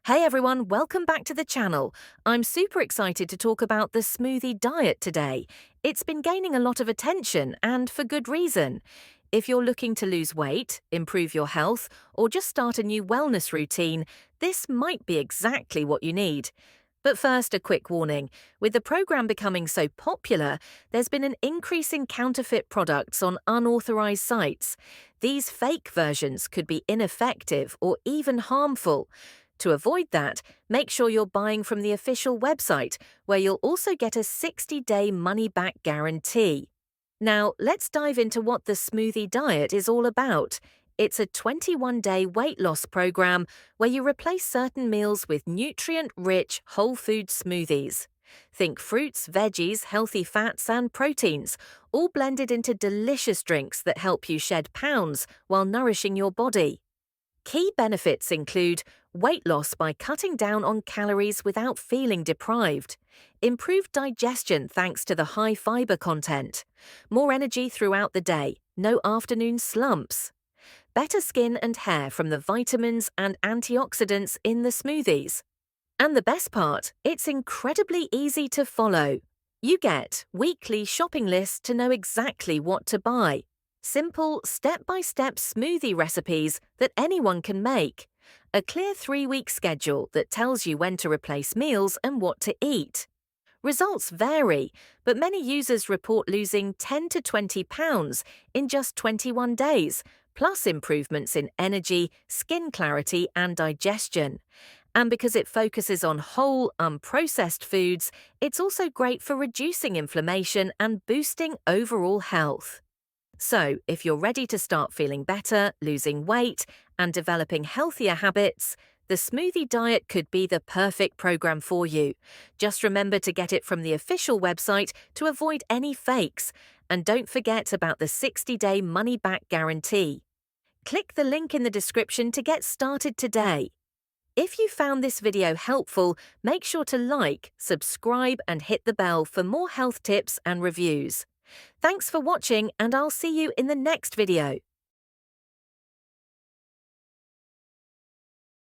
Hey everyone, welcome back to the channel. I'm super excited to talk about the smoothie diet today. It's been gaining a lot of attention, and for good reason. If you're looking to lose weight, improve your health, or just start a new wellness routine, this might be exactly what you need. But first, a quick warning. With the program becoming so popular, there's been an increase in counterfeit products on unauthorized sites. These fake versions could be ineffective or even harmful. To avoid that, make sure you're buying from the official website, where you'll also get a 60-day money-back guarantee. Now, let's dive into what the Smoothie Diet is all about. It's a 21-day weight loss program where you replace certain meals with nutrient-rich whole food smoothies. Think fruits, veggies, healthy fats, and proteins, all blended into delicious drinks that help you shed pounds while nourishing your body. Key benefits include weight loss by cutting down on calories without feeling deprived, improved digestion thanks to the high fiber content, more energy throughout the day, no afternoon slumps, better skin and hair from the vitamins and antioxidants in the smoothies. And the best part, it's incredibly easy to follow. You get weekly shopping lists to know exactly what to buy. Simple, step-by-step smoothie recipes that anyone can make. A clear 3-week schedule that tells you when to replace meals and what to eat. Results vary, but many users report losing 10 to 20 pounds in just 21 days, plus improvements in energy, skin clarity, and digestion. And because it focuses on whole, unprocessed foods, it's also great for reducing inflammation and boosting overall health. So, if you're ready to start feeling better, losing weight, and developing healthier habits, the Smoothie Diet could be the perfect program for you. Just remember to get it from the official website to avoid any fakes, and don't forget about the 60-day money-back guarantee. Click the link in the description to get started today. If you found this video helpful, make sure to like, subscribe, and hit the bell for more health tips and reviews. Thanks for watching, and I'll see you in the next video.